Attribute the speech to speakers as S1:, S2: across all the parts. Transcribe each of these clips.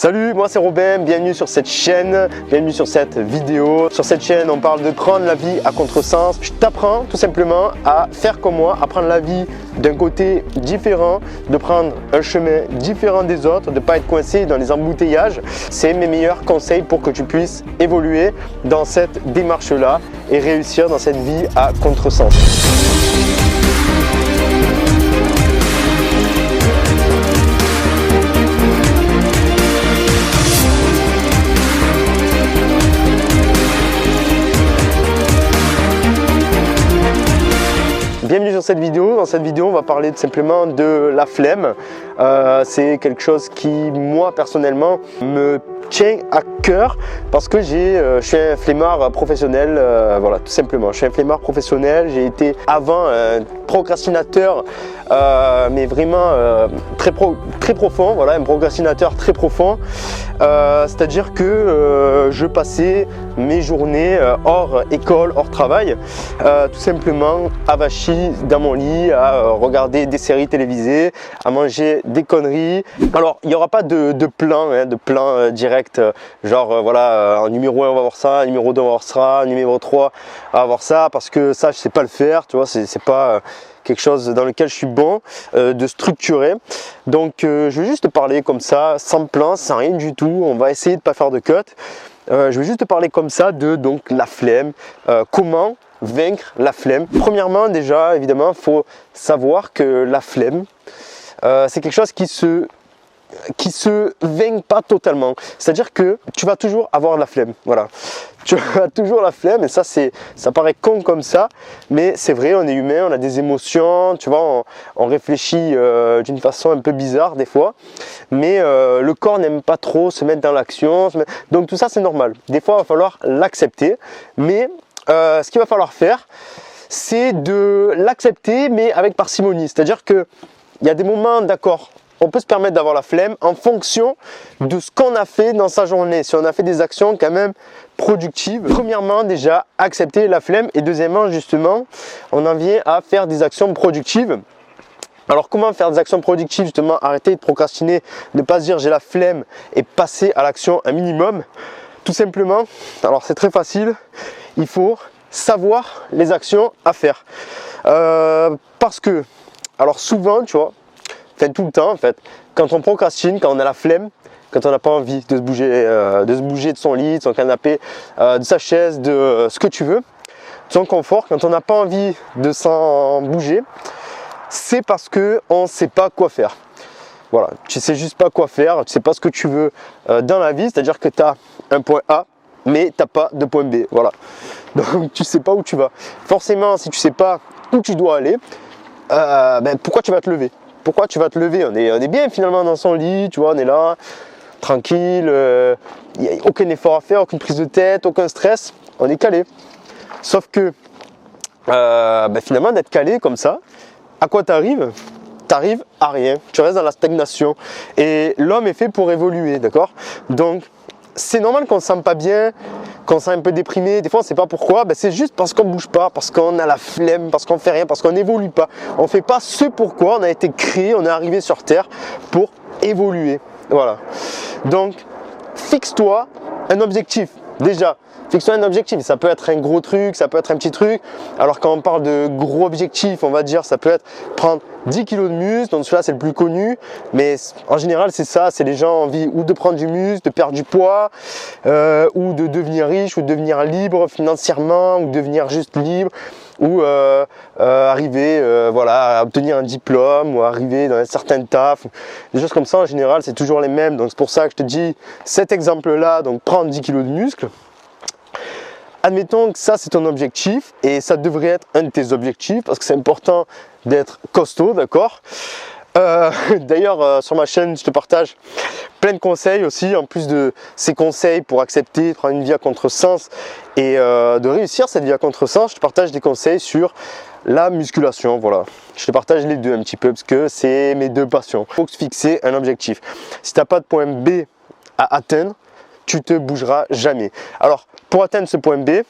S1: Salut, moi c'est Robin, bienvenue sur cette chaîne, bienvenue sur cette vidéo. Sur cette chaîne, on parle de prendre la vie à contresens. Je t'apprends tout simplement à faire comme moi, à prendre la vie d'un côté différent, de prendre un chemin différent des autres, de ne pas être coincé dans les embouteillages. C'est mes meilleurs conseils pour que tu puisses évoluer dans cette démarche-là et réussir dans cette vie à contresens. Bienvenue sur cette vidéo. Dans cette vidéo, on va parler tout simplement de la flemme. C'est quelque chose qui, moi, personnellement, me tient à cœur parce que je suis un flemmard professionnel, voilà, tout simplement. Je suis un flemmard professionnel. J'ai été avant un procrastinateur, mais vraiment très profond, voilà, un procrastinateur très profond. C'est-à-dire que je passais mes journées hors école, hors travail, tout simplement avachi dans mon lit à regarder des séries télévisées, à manger des conneries. Alors il n'y aura pas de plan direct, genre voilà, en numéro 1 on va voir ça, en numéro 2 on va voir ça, en numéro 3 on va voir ça, parce que ça je sais pas le faire, tu vois, c'est pas quelque chose dans lequel je suis bon, de structurer. Donc je vais juste te parler comme ça, sans plan, sans rien du tout. On va essayer de pas faire de cut. Je vais juste te parler comme ça de donc la flemme, comment vaincre la flemme. Premièrement, déjà, évidemment, il faut savoir que la flemme, c'est quelque chose qui se vainc pas totalement. C'est-à-dire que tu vas toujours avoir de la flemme. Voilà. Tu as toujours la flemme, et ça paraît con comme ça, mais c'est vrai, on est humain, on a des émotions, tu vois, on réfléchit d'une façon un peu bizarre des fois, mais le corps n'aime pas trop se mettre dans l'action, donc tout ça c'est normal. Des fois il va falloir l'accepter, mais ce qu'il va falloir faire, c'est de l'accepter, mais avec parcimonie. C'est-à-dire qu'il y a des moments, d'accord, on peut se permettre d'avoir la flemme en fonction de ce qu'on a fait dans sa journée. Si on a fait des actions quand même productives, premièrement déjà accepter la flemme, et deuxièmement justement on en vient à faire des actions productives. Alors comment faire des actions productives? Justement, arrêter de procrastiner, ne pas se dire j'ai la flemme et passer à l'action un minimum. Tout simplement, alors c'est très facile, il faut savoir les actions à faire. Parce que, alors souvent tu vois, tout le temps en fait, quand on procrastine, quand on a la flemme, quand on n'a pas envie de se bouger de son lit, de son canapé, de sa chaise, de ce que tu veux, de son confort, quand on n'a pas envie de s'en bouger, c'est parce qu'on ne sait pas quoi faire. Voilà, tu sais juste pas quoi faire, tu sais pas ce que tu veux dans la vie, c'est-à-dire que tu as un point A, mais tu n'as pas de point B. Voilà, donc tu sais pas où tu vas. Forcément, si tu sais pas où tu dois aller, pourquoi tu vas te lever? Pourquoi tu vas te lever? On est bien finalement dans son lit, tu vois, on est là, tranquille, il n'y a aucun effort à faire, aucune prise de tête, aucun stress, on est calé. Sauf que finalement d'être calé comme ça, à quoi t'arrives? T'arrives à rien, tu restes dans la stagnation. Et l'homme est fait pour évoluer, d'accord? Donc c'est normal qu'on ne se sente pas bien, qu'on se sent un peu déprimé. Des fois on ne sait pas pourquoi, c'est juste parce qu'on ne bouge pas, parce qu'on a la flemme, parce qu'on ne fait rien, parce qu'on n'évolue pas. On ne fait pas ce pourquoi on a été créé, on est arrivé sur Terre pour évoluer. Voilà. Donc fixe-toi un objectif. Déjà, fixe-toi un objectif. Ça peut être un gros truc, ça peut être un petit truc. Alors quand on parle de gros objectifs, on va dire ça peut être prendre 10 kg de muscle, donc celui-là c'est le plus connu, mais en général c'est ça, c'est les gens ont envie ou de prendre du muscle, de perdre du poids, ou de devenir riche, ou de devenir libre financièrement, ou devenir juste libre, ou arriver voilà, à obtenir un diplôme, ou arriver dans un certain taf, des choses comme ça. En général c'est toujours les mêmes, donc c'est pour ça que je te dis cet exemple là, donc prendre 10 kg de muscle. Admettons que ça c'est ton objectif, et ça devrait être un de tes objectifs parce que c'est important d'être costaud, d'accord? D'ailleurs sur ma chaîne je te partage plein de conseils aussi, en plus de ces conseils pour accepter de prendre une vie à contresens et de réussir cette vie à contresens. Je te partage des conseils sur la musculation. Voilà, je te partage les deux un petit peu parce que c'est mes deux passions. Il faut se fixer un objectif. Si tu n'as pas de point B à atteindre, tu te bougeras jamais. Alors pour atteindre ce point B,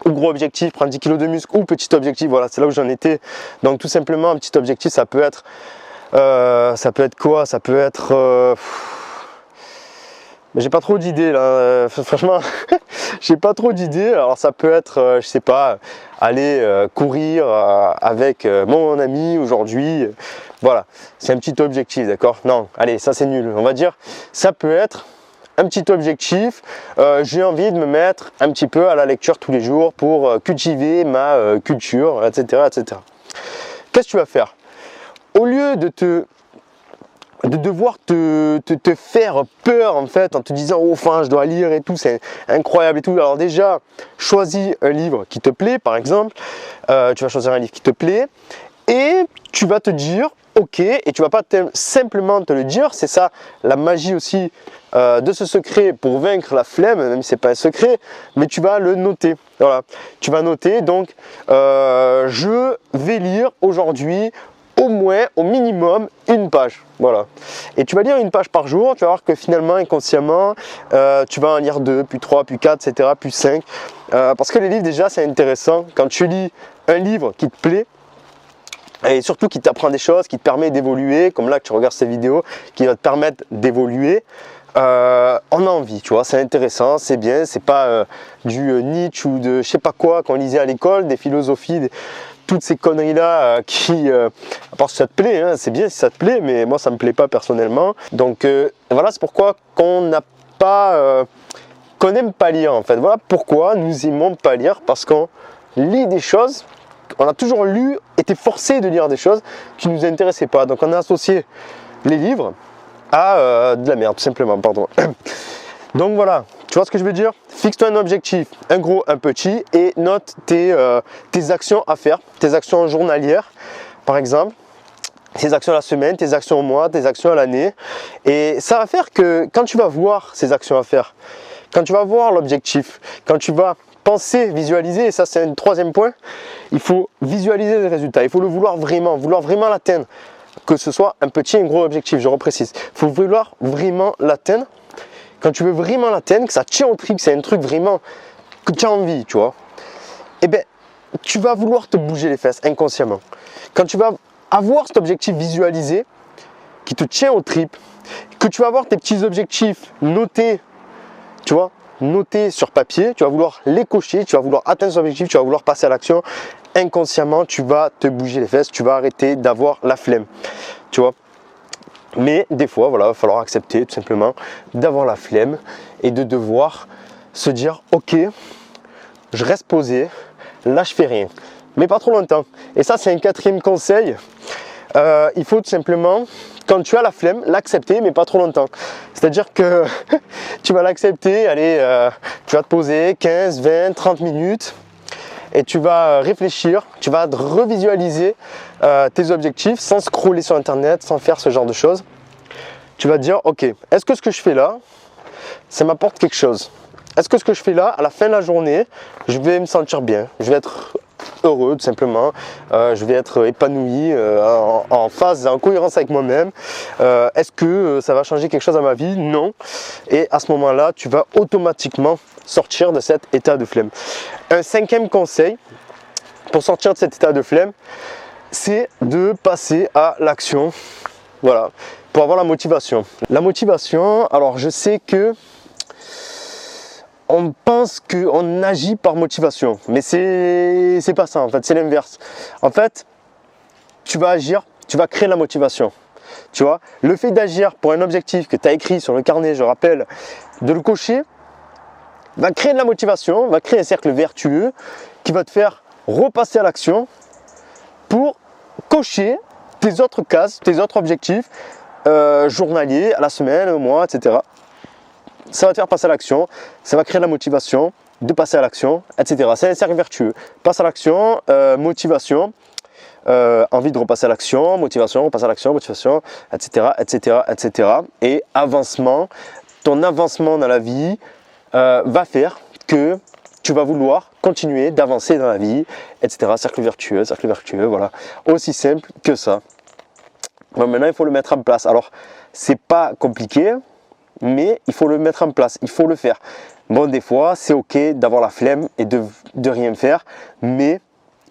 S1: ou gros objectif, prendre 10 kg de muscle, ou petit objectif, voilà, c'est là où j'en étais. Donc tout simplement un petit objectif, ça peut être quoi? Ça peut être Mais j'ai pas trop d'idées là, franchement, j'ai pas trop d'idées. Alors ça peut être, je sais pas, aller courir avec mon ami aujourd'hui. Voilà, c'est un petit objectif, d'accord? Non, allez, ça c'est nul. On va dire, ça peut être un petit objectif. J'ai envie de me mettre un petit peu à la lecture tous les jours pour cultiver ma culture, etc., etc. Qu'est-ce que tu vas faire? Au lieu de devoir te faire peur en fait en te disant oh enfin je dois lire et tout, c'est incroyable et tout. Alors déjà, choisis un livre qui te plaît par exemple, tu vas choisir un livre qui te plaît et tu vas te dire ok, et tu vas pas simplement te le dire, c'est ça la magie aussi de ce secret pour vaincre la flemme, même si c'est pas un secret, mais tu vas le noter. Voilà, tu vas noter donc je vais lire aujourd'hui au moins, au minimum, une page. Voilà. Et tu vas lire une page par jour, tu vas voir que finalement, inconsciemment, tu vas en lire 2, puis 3, puis 4, etc., puis 5. Parce que les livres, déjà, c'est intéressant. Quand tu lis un livre qui te plaît, et surtout qui t'apprend des choses, qui te permet d'évoluer, comme là que tu regardes cette vidéo, qui va te permettre d'évoluer, on a envie, tu vois, c'est intéressant, c'est bien, c'est pas du Nietzsche ou de je sais pas quoi qu'on lisait à l'école, des philosophies, toutes ces conneries là qui, à part si ça te plaît, hein, c'est bien si ça te plaît, mais moi ça me plaît pas personnellement. Donc voilà, c'est pourquoi qu'on n'a pas, qu'on n'aime pas lire en fait. Voilà pourquoi nous aimons pas lire, parce qu'on lit des choses, on a toujours lu, été forcé de lire des choses qui nous intéressaient pas. Donc on a associé les livres à de la merde, tout simplement, pardon. Donc voilà, tu vois ce que je veux dire? Fixe-toi un objectif, un gros, un petit, et note tes actions à faire, tes actions journalières, par exemple, tes actions à la semaine, tes actions au mois, tes actions à l'année. Et ça va faire que quand tu vas voir ces actions à faire, quand tu vas voir l'objectif, quand tu vas penser, visualiser, et ça c'est un troisième point, il faut visualiser les résultats, il faut le vouloir vraiment l'atteindre. Que ce soit un petit et un gros objectif, je reprécise. Il faut vouloir vraiment l'atteindre. Quand tu veux vraiment l'atteindre, que ça tient au trip, c'est un truc vraiment que tu as envie, tu vois, eh bien, tu vas vouloir te bouger les fesses inconsciemment. Quand tu vas avoir cet objectif visualisé, qui te tient au trip, que tu vas avoir tes petits objectifs notés, tu vois, notés sur papier, tu vas vouloir les cocher, tu vas vouloir atteindre cet objectif, tu vas vouloir passer à l'action. Inconsciemment, tu vas te bouger les fesses, tu vas arrêter d'avoir la flemme, tu vois. Mais des fois, voilà, il va falloir accepter tout simplement d'avoir la flemme et de devoir se dire ok, je reste posé, là je fais rien, mais pas trop longtemps. Et ça c'est un quatrième conseil, il faut tout simplement, quand tu as la flemme, l'accepter mais pas trop longtemps. C'est-à-dire que tu vas l'accepter, allez, tu vas te poser 15, 20, 30 minutes et tu vas réfléchir, tu vas revisualiser tes objectifs sans scroller sur internet, sans faire ce genre de choses. Tu vas te dire ok, est-ce que ce que je fais là, ça m'apporte quelque chose? Est-ce que ce que je fais là, à la fin de la journée, je vais me sentir bien, je vais être heureux tout simplement, je vais être épanoui, en phase, en cohérence avec moi-même. Est-ce que ça va changer quelque chose à ma vie? Non. Et à ce moment-là, tu vas automatiquement sortir de cet état de flemme. Un cinquième conseil pour sortir de cet état de flemme, c'est de passer à l'action. Voilà, pour avoir la motivation. La motivation, alors je sais que on pense qu'on agit par motivation, mais c'est pas ça en fait, c'est l'inverse. En fait, tu vas agir, tu vas créer la motivation. Tu vois, le fait d'agir pour un objectif que tu as écrit sur le carnet, je rappelle, de le cocher, va créer de la motivation, va créer un cercle vertueux qui va te faire repasser à l'action pour cocher tes autres cases, tes autres objectifs journaliers, à la semaine, au mois, etc. Ça va te faire passer à l'action, ça va créer de la motivation de passer à l'action, etc. C'est un cercle vertueux. Passe à l'action, motivation, envie de repasser à l'action, motivation, repasse à l'action, motivation, etc., etc., etc. Et avancement, ton avancement dans la vie va faire que tu vas vouloir continuer d'avancer dans la vie, etc. Cercle vertueux, voilà. Aussi simple que ça. Bon, maintenant, il faut le mettre en place. Alors, c'est pas compliqué, mais il faut le mettre en place, il faut le faire. Bon, des fois, c'est ok d'avoir la flemme et de rien faire, mais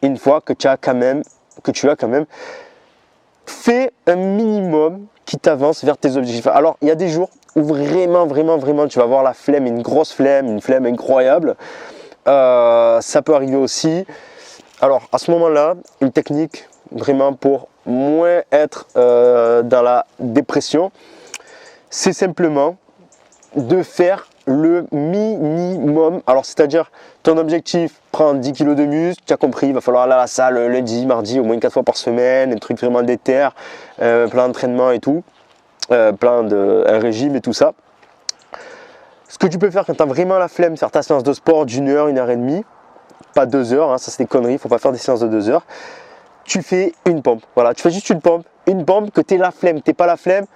S1: une fois que tu as quand même fait un minimum qui t'avance vers tes objectifs. Alors, il y a des jours où vraiment tu vas avoir la flemme, une grosse flemme, une flemme incroyable, ça peut arriver aussi. Alors à ce moment-là, une technique vraiment pour moins être dans la dépression, c'est simplement de faire le minimum. Alors c'est-à-dire ton objectif, prendre 10 kg de muscle, tu as compris, il va falloir aller à la salle lundi, mardi, au moins 4 fois par semaine, un truc vraiment déter, plein d'entraînement et tout, plein de un régime et tout ça. Ce que tu peux faire quand tu as vraiment la flemme, faire ta séance de sport d'1 heure, 1 heure et demie, pas 2 heures, hein, ça c'est des conneries, il ne faut pas faire des séances de 2 heures. Tu fais une pompe, voilà, tu fais juste une pompe, que tu aies la flemme, tu n'es pas la flemme,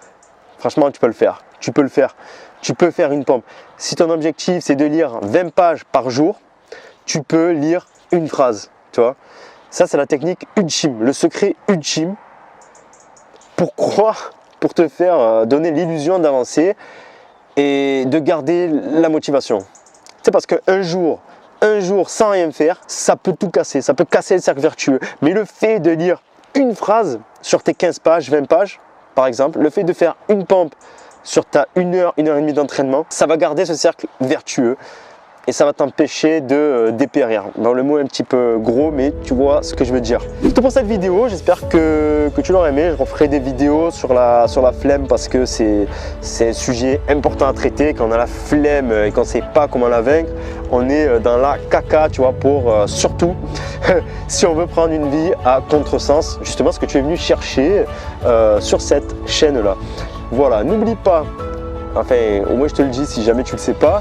S1: franchement tu peux le faire, tu peux faire une pompe. Si ton objectif c'est de lire 20 pages par jour, tu peux lire une phrase, tu vois. Ça c'est la technique ultime, le secret ultime. Pourquoi? Pour te faire donner l'illusion d'avancer et de garder la motivation. C'est parce qu'un jour sans rien faire, ça peut tout casser, ça peut casser le cercle vertueux. Mais le fait de lire une phrase sur tes 15 pages, 20 pages, par exemple, le fait de faire une pompe sur ta 1 heure, 1 heure et demie d'entraînement, ça va garder ce cercle vertueux et ça va t'empêcher de dépérir. Bon, le mot est un petit peu gros, mais tu vois ce que je veux dire. C'est tout pour cette vidéo, j'espère que tu l'auras aimé. Je referai des vidéos sur la flemme parce que c'est un sujet important à traiter. Quand on a la flemme et qu'on ne sait pas comment la vaincre, on est dans la caca, tu vois, pour surtout si on veut prendre une vie à contresens, justement ce que tu es venu chercher sur cette chaîne-là. Voilà, n'oublie pas, enfin au moins je te le dis si jamais tu ne le sais pas,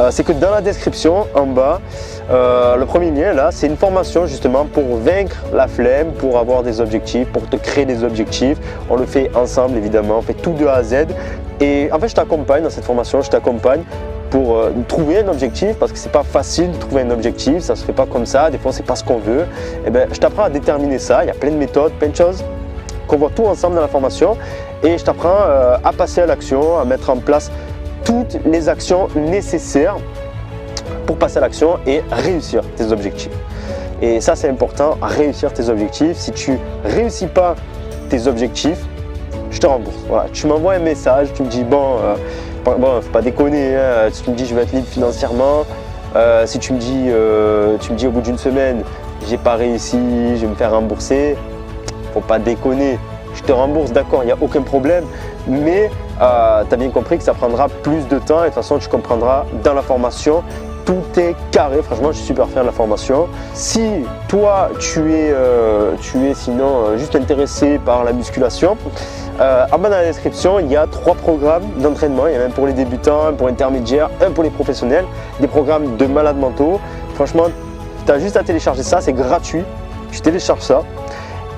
S1: c'est que dans la description en bas, le premier lien là, c'est une formation justement pour vaincre la flemme, pour avoir des objectifs, pour te créer des objectifs. On le fait ensemble évidemment, on fait tout de A à Z. Et en fait je t'accompagne dans cette formation, je t'accompagne pour trouver un objectif, parce que c'est pas facile de trouver un objectif, ça se fait pas comme ça, des fois c'est pas ce qu'on veut. Et ben je t'apprends à déterminer ça, il y a plein de méthodes, plein de choses qu'on voit tout ensemble dans la formation, et je t'apprends à passer à l'action, à mettre en place toutes les actions nécessaires pour passer à l'action et réussir tes objectifs. Et ça c'est important, réussir tes objectifs. Si tu réussis pas tes objectifs, je te rembourse. Voilà, tu m'envoies un message, tu me dis bon, faut pas déconner, hein, si tu me dis je vais être libre financièrement, si tu me dis au bout d'une semaine j'ai pas réussi, je vais me faire rembourser, faut pas déconner, je te rembourse, d'accord, il n'y a aucun problème, mais tu as bien compris que ça prendra plus de temps et de toute façon tu comprendras dans la formation. Tout est carré, franchement je suis super fier de la formation. Si toi tu es sinon juste intéressé par la musculation, en bas dans la description il y a 3 programmes d'entraînement, il y en a un pour les débutants, un pour intermédiaires, un pour les professionnels, des programmes de malades mentaux. Franchement tu as juste à télécharger ça, c'est gratuit, tu télécharges ça.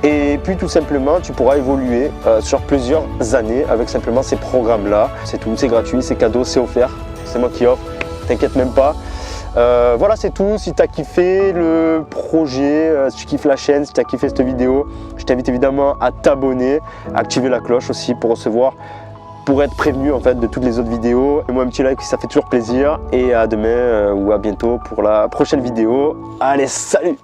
S1: Et puis tout simplement, tu pourras évoluer sur plusieurs années avec simplement ces programmes-là. C'est tout, c'est gratuit, c'est cadeau, c'est offert. C'est moi qui offre, t'inquiète même pas. Voilà, c'est tout. Si tu as kiffé le projet, si tu kiffes la chaîne, si tu as kiffé cette vidéo, je t'invite évidemment à t'abonner, à activer la cloche aussi pour recevoir, pour être prévenu en fait de toutes les autres vidéos. Et moi un petit like, ça fait toujours plaisir. Et à demain ou à bientôt pour la prochaine vidéo. Allez, salut!